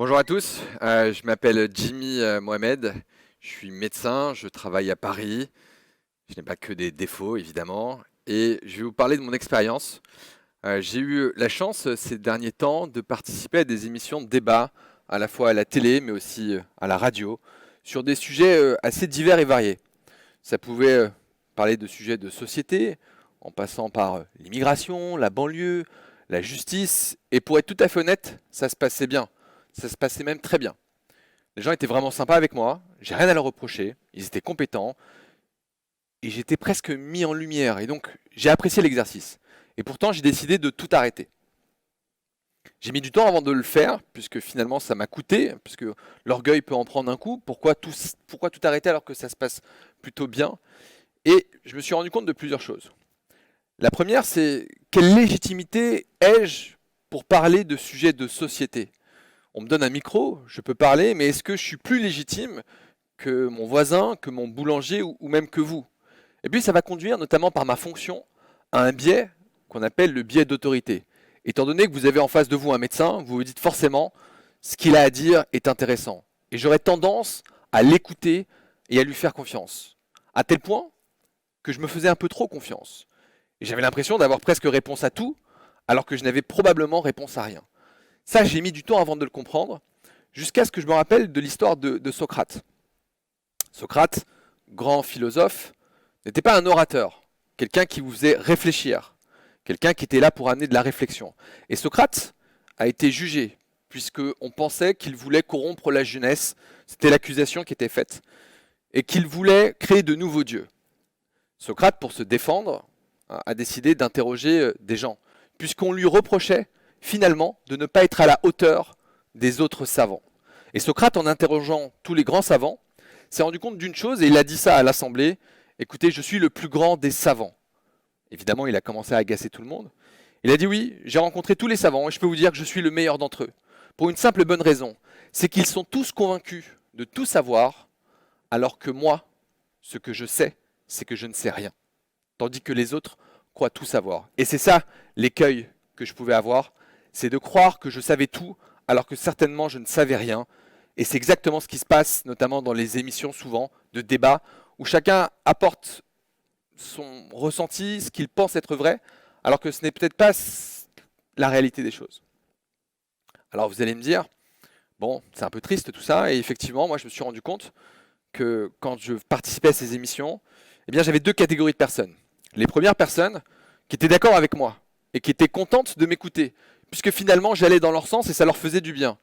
Bonjour à tous, je m'appelle Jimmy Mohamed, je suis médecin, je travaille à Paris, je n'ai pas que des défauts évidemment, et je vais vous parler de mon expérience. J'ai eu la chance ces derniers temps de participer à des émissions de débat, à la fois à la télé mais aussi à la radio, sur des sujets assez divers et variés. Ça pouvait parler de sujets de société, en passant par l'immigration, la banlieue, la justice, et pour être tout à fait honnête, ça se passait bien. Ça se passait même très bien. Les gens étaient vraiment sympas avec moi, j'ai rien à leur reprocher, ils étaient compétents, et j'étais presque mis en lumière, et donc j'ai apprécié l'exercice. Et pourtant, j'ai décidé de tout arrêter. J'ai mis du temps avant de le faire, puisque finalement ça m'a coûté, puisque l'orgueil peut en prendre un coup. Pourquoi tout arrêter alors que ça se passe plutôt bien? Et je me suis rendu compte de plusieurs choses. La première, c'est quelle légitimité ai-je pour parler de sujets de société? On me donne un micro, je peux parler, mais est-ce que je suis plus légitime que mon voisin, que mon boulanger ou même que vous? Et puis ça va conduire, notamment par ma fonction, à un biais qu'on appelle le biais d'autorité. Étant donné que vous avez en face de vous un médecin, vous vous dites forcément ce qu'il a à dire est intéressant. Et j'aurais tendance à l'écouter et à lui faire confiance. À tel point que je me faisais un peu trop confiance. Et j'avais l'impression d'avoir presque réponse à tout, alors que je n'avais probablement réponse à rien. Ça, j'ai mis du temps avant de le comprendre, jusqu'à ce que je me rappelle de l'histoire de Socrate. Socrate, grand philosophe, n'était pas un orateur, quelqu'un qui vous faisait réfléchir, quelqu'un qui était là pour amener de la réflexion. Et Socrate a été jugé, puisqu'on pensait qu'il voulait corrompre la jeunesse, c'était l'accusation qui était faite, et qu'il voulait créer de nouveaux dieux. Socrate, pour se défendre, a décidé d'interroger des gens, puisqu'on lui reprochait finalement de ne pas être à la hauteur des autres savants. Et Socrate, en interrogeant tous les grands savants, s'est rendu compte d'une chose, et il a dit ça à l'Assemblée: écoutez, je suis le plus grand des savants. Évidemment, il a commencé à agacer tout le monde. Il a dit: oui, j'ai rencontré tous les savants, et je peux vous dire que je suis le meilleur d'entre eux. Pour une simple bonne raison, c'est qu'ils sont tous convaincus de tout savoir, alors que moi, ce que je sais, c'est que je ne sais rien. Tandis que les autres croient tout savoir. Et c'est ça l'écueil que je pouvais avoir, c'est de croire que je savais tout, alors que certainement je ne savais rien. Et c'est exactement ce qui se passe, notamment dans les émissions souvent de débat, où chacun apporte son ressenti, ce qu'il pense être vrai, alors que ce n'est peut-être pas la réalité des choses. Alors vous allez me dire, bon, c'est un peu triste tout ça, et effectivement, moi je me suis rendu compte que quand je participais à ces émissions, eh bien j'avais deux catégories de personnes. Les premières personnes qui étaient d'accord avec moi et qui étaient contentes de m'écouter, puisque finalement j'allais dans leur sens et ça leur faisait du bien.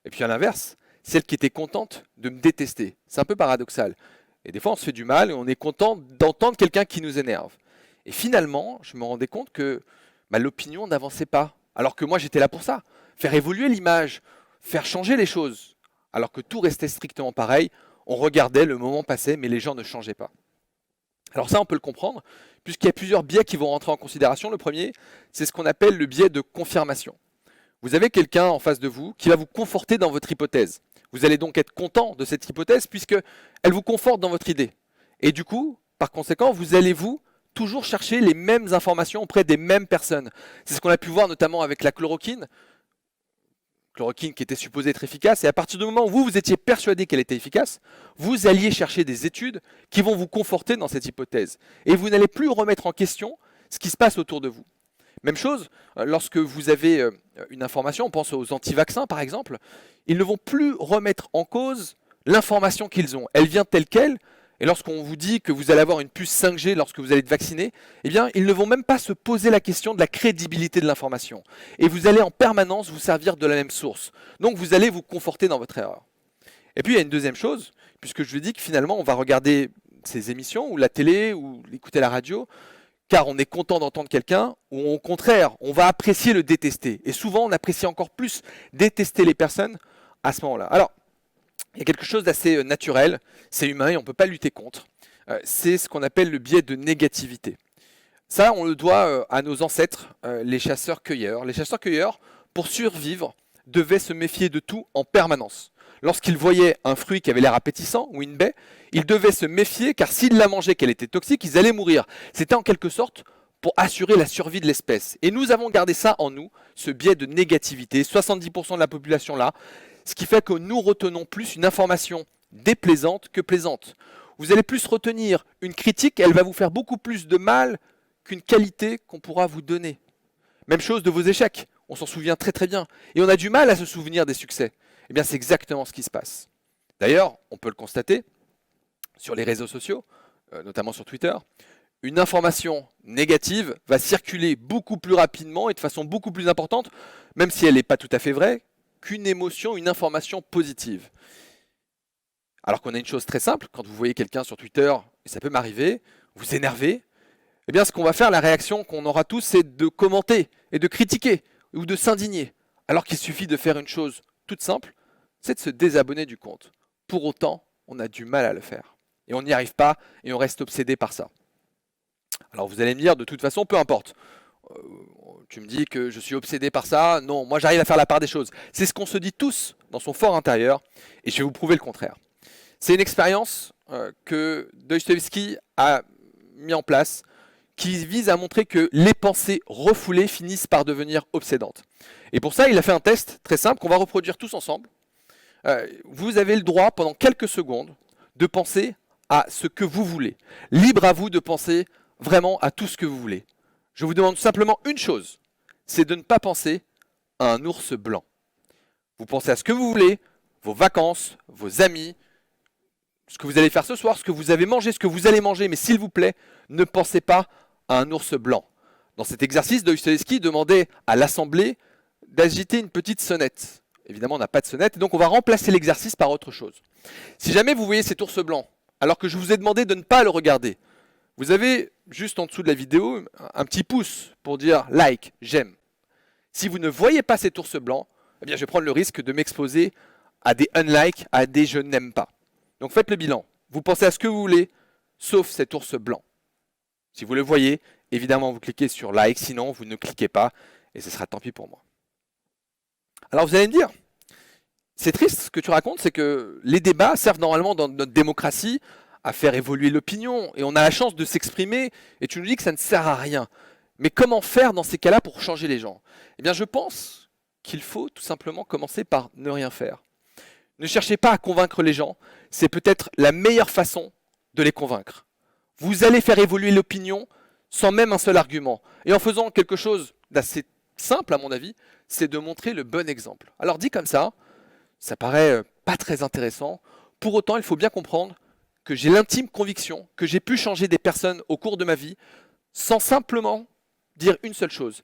Et puis à l'inverse, celles qui étaient contentes de me détester. C'est un peu paradoxal. Et des fois on se fait du mal et on est content d'entendre quelqu'un qui nous énerve. Et finalement, je me rendais compte que l'opinion n'avançait pas, alors que moi j'étais là pour ça. Faire évoluer l'image, faire changer les choses, alors que tout restait strictement pareil. On regardait, le moment passait, mais les gens ne changeaient pas. Alors ça, on peut le comprendre, puisqu'il y a plusieurs biais qui vont rentrer en considération. Le premier, c'est ce qu'on appelle le biais de confirmation. Vous avez quelqu'un en face de vous qui va vous conforter dans votre hypothèse. Vous allez donc être content de cette hypothèse, puisqu'elle vous conforte dans votre idée. Et du coup, par conséquent, vous allez toujours chercher les mêmes informations auprès des mêmes personnes. C'est ce qu'on a pu voir notamment avec la chloroquine qui était supposée être efficace, et à partir du moment où vous étiez persuadé qu'elle était efficace, vous alliez chercher des études qui vont vous conforter dans cette hypothèse. Et vous n'allez plus remettre en question ce qui se passe autour de vous. Même chose, lorsque vous avez une information, on pense aux anti-vaccins par exemple, ils ne vont plus remettre en cause l'information qu'ils ont. Elle vient telle qu'elle, et lorsqu'on vous dit que vous allez avoir une puce 5G lorsque vous allez être vacciné, eh bien, ils ne vont même pas se poser la question de la crédibilité de l'information. Et vous allez en permanence vous servir de la même source. Donc vous allez vous conforter dans votre erreur. Et puis il y a une deuxième chose, puisque je vous dis que finalement on va regarder ces émissions, ou la télé, ou écouter la radio, car on est content d'entendre quelqu'un, ou au contraire, on va apprécier le détester. Et souvent on apprécie encore plus détester les personnes à ce moment-là. Alors, il y a quelque chose d'assez naturel, c'est humain et on ne peut pas lutter contre. C'est ce qu'on appelle le biais de négativité. Ça, on le doit à nos ancêtres, les chasseurs-cueilleurs. Les chasseurs-cueilleurs, pour survivre, devaient se méfier de tout en permanence. Lorsqu'ils voyaient un fruit qui avait l'air appétissant ou une baie, ils devaient se méfier car s'ils la mangeaient, qu'elle était toxique, ils allaient mourir. C'était en quelque sorte pour assurer la survie de l'espèce. Et nous avons gardé ça en nous, ce biais de négativité. 70% de la population là, Ce qui fait que nous retenons plus une information déplaisante que plaisante. Vous allez plus retenir une critique, elle va vous faire beaucoup plus de mal qu'une qualité qu'on pourra vous donner. Même chose de vos échecs, on s'en souvient très très bien. Et on a du mal à se souvenir des succès. Eh bien c'est exactement ce qui se passe. D'ailleurs, on peut le constater sur les réseaux sociaux, notamment sur Twitter, une information négative va circuler beaucoup plus rapidement et de façon beaucoup plus importante, même si elle n'est pas tout à fait vraie, qu'une émotion, une information positive. Alors qu'on a une chose très simple, quand vous voyez quelqu'un sur Twitter, et ça peut m'arriver, vous énervez, eh bien ce qu'on va faire, la réaction qu'on aura tous, c'est de commenter et de critiquer ou de s'indigner. Alors qu'il suffit de faire une chose toute simple, c'est de se désabonner du compte. Pour autant, on a du mal à le faire. Et on n'y arrive pas et on reste obsédé par ça. Alors vous allez me dire, de toute façon, peu importe. Tu me dis que je suis obsédé par ça. Non, moi j'arrive à faire la part des choses. C'est ce qu'on se dit tous dans son fort intérieur et je vais vous prouver le contraire. C'est une expérience que Dostoïevski a mis en place qui vise à montrer que les pensées refoulées finissent par devenir obsédantes. Et pour ça, il a fait un test très simple qu'on va reproduire tous ensemble. Vous avez le droit, pendant quelques secondes, de penser à ce que vous voulez. Libre à vous de penser vraiment à tout ce que vous voulez. Je vous demande simplement une chose, c'est de ne pas penser à un ours blanc. Vous pensez à ce que vous voulez, vos vacances, vos amis, ce que vous allez faire ce soir, ce que vous avez mangé, ce que vous allez manger, mais s'il vous plaît, ne pensez pas à un ours blanc. Dans cet exercice, Dostoïevski demandait à l'assemblée d'agiter une petite sonnette. Évidemment, on n'a pas de sonnette, donc on va remplacer l'exercice par autre chose. Si jamais vous voyez cet ours blanc, alors que je vous ai demandé de ne pas le regarder, vous avez juste en dessous de la vidéo un petit pouce pour dire like, j'aime. Si vous ne voyez pas cet ours blanc, eh bien je vais prendre le risque de m'exposer à des unlikes, à des je n'aime pas. Donc faites le bilan. Vous pensez à ce que vous voulez, sauf cet ours blanc. Si vous le voyez, évidemment vous cliquez sur like, sinon vous ne cliquez pas et ce sera tant pis pour moi. Alors vous allez me dire, c'est triste ce que tu racontes, c'est que les débats servent normalement dans notre démocratie à faire évoluer l'opinion et on a la chance de s'exprimer et tu nous dis que ça ne sert à rien. Mais comment faire dans ces cas-là pour changer les gens? Eh bien je pense qu'il faut tout simplement commencer par ne rien faire. Ne cherchez pas à convaincre les gens, c'est peut-être la meilleure façon de les convaincre. Vous allez faire évoluer l'opinion sans même un seul argument. Et en faisant quelque chose d'assez simple à mon avis, c'est de montrer le bon exemple. Alors dit comme ça paraît pas très intéressant. Pour autant, il faut bien comprendre que j'ai l'intime conviction que j'ai pu changer des personnes au cours de ma vie sans simplement dire une seule chose,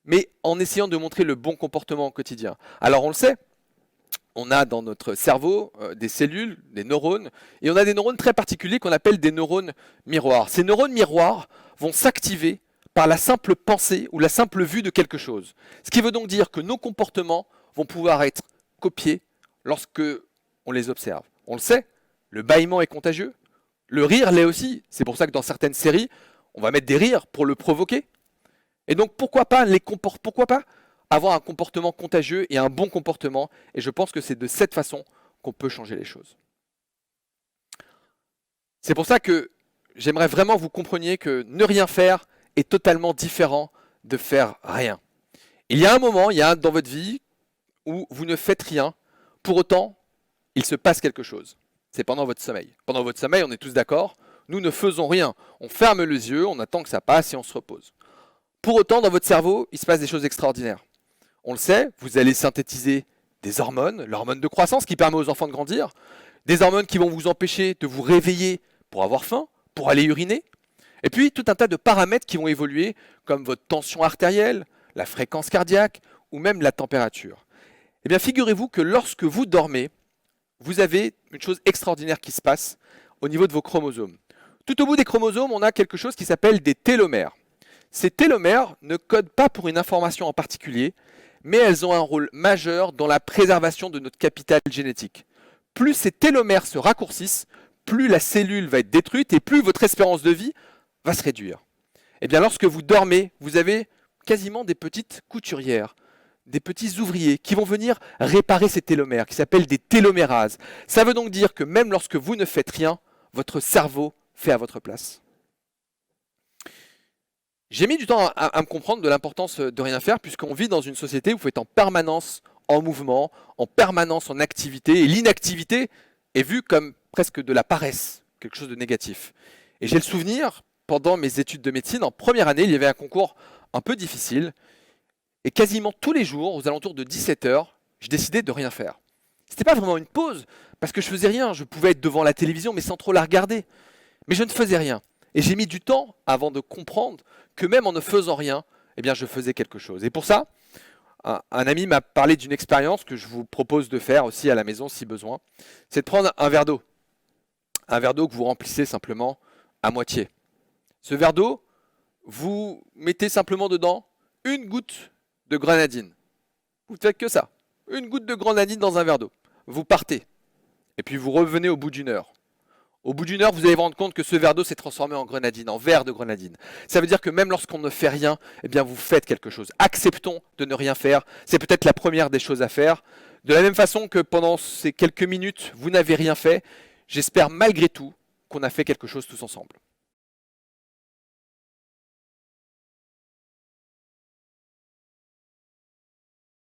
mais en essayant de montrer le bon comportement au quotidien. Alors on le sait, on a dans notre cerveau des cellules, des neurones, et on a des neurones très particuliers qu'on appelle des neurones miroirs. Ces neurones miroirs vont s'activer par la simple pensée ou la simple vue de quelque chose. Ce qui veut donc dire que nos comportements vont pouvoir être copiés lorsque on les observe. On le sait, le bâillement est contagieux, le rire l'est aussi. C'est pour ça que dans certaines séries, on va mettre des rires pour le provoquer. Et donc pourquoi pas avoir un comportement contagieux et un bon comportement. Et je pense que c'est de cette façon qu'on peut changer les choses. C'est pour ça que j'aimerais vraiment que vous compreniez que ne rien faire est totalement différent de faire rien. Il y a un moment, dans votre vie où vous ne faites rien. Pour autant, il se passe quelque chose. C'est pendant votre sommeil. Pendant votre sommeil, on est tous d'accord, nous ne faisons rien. On ferme les yeux, on attend que ça passe et on se repose. Pour autant, dans votre cerveau, il se passe des choses extraordinaires. On le sait, vous allez synthétiser des hormones, l'hormone de croissance qui permet aux enfants de grandir, des hormones qui vont vous empêcher de vous réveiller pour avoir faim, pour aller uriner, et puis tout un tas de paramètres qui vont évoluer, comme votre tension artérielle, la fréquence cardiaque, ou même la température. Eh bien, figurez-vous que lorsque vous dormez, vous avez une chose extraordinaire qui se passe au niveau de vos chromosomes. Tout au bout des chromosomes, on a quelque chose qui s'appelle des télomères. Ces télomères ne codent pas pour une information en particulier, mais elles ont un rôle majeur dans la préservation de notre capital génétique. Plus ces télomères se raccourcissent, plus la cellule va être détruite et plus votre espérance de vie va se réduire. Eh bien, lorsque vous dormez, vous avez quasiment des petites couturières, des petits ouvriers qui vont venir réparer ces télomères, qui s'appellent des télomérases. Ça veut donc dire que même lorsque vous ne faites rien, votre cerveau fait à votre place. J'ai mis du temps à me comprendre de l'importance de rien faire, puisqu'on vit dans une société où vous êtes en permanence en mouvement, en permanence en activité, et l'inactivité est vue comme presque de la paresse, quelque chose de négatif. Et j'ai le souvenir, pendant mes études de médecine, en première année, il y avait un concours un peu difficile, et quasiment tous les jours, aux alentours de 17 heures, je décidais de rien faire. C'était pas vraiment une pause, parce que je faisais rien, je pouvais être devant la télévision, mais sans trop la regarder. Mais je ne faisais rien. Et j'ai mis du temps avant de comprendre que même en ne faisant rien, eh bien, je faisais quelque chose. Et pour ça, un ami m'a parlé d'une expérience que je vous propose de faire aussi à la maison si besoin. C'est de prendre un verre d'eau. Un verre d'eau que vous remplissez simplement à moitié. Ce verre d'eau, vous mettez simplement dedans une goutte de grenadine. Vous ne faites que ça. Une goutte de grenadine dans un verre d'eau. Vous partez. Et puis vous revenez au bout d'une heure. Au bout d'une heure, vous allez vous rendre compte que ce verre d'eau s'est transformé en grenadine, en verre de grenadine. Ça veut dire que même lorsqu'on ne fait rien, eh bien vous faites quelque chose. Acceptons de ne rien faire. C'est peut-être la première des choses à faire. De la même façon que pendant ces quelques minutes, vous n'avez rien fait, j'espère malgré tout qu'on a fait quelque chose tous ensemble.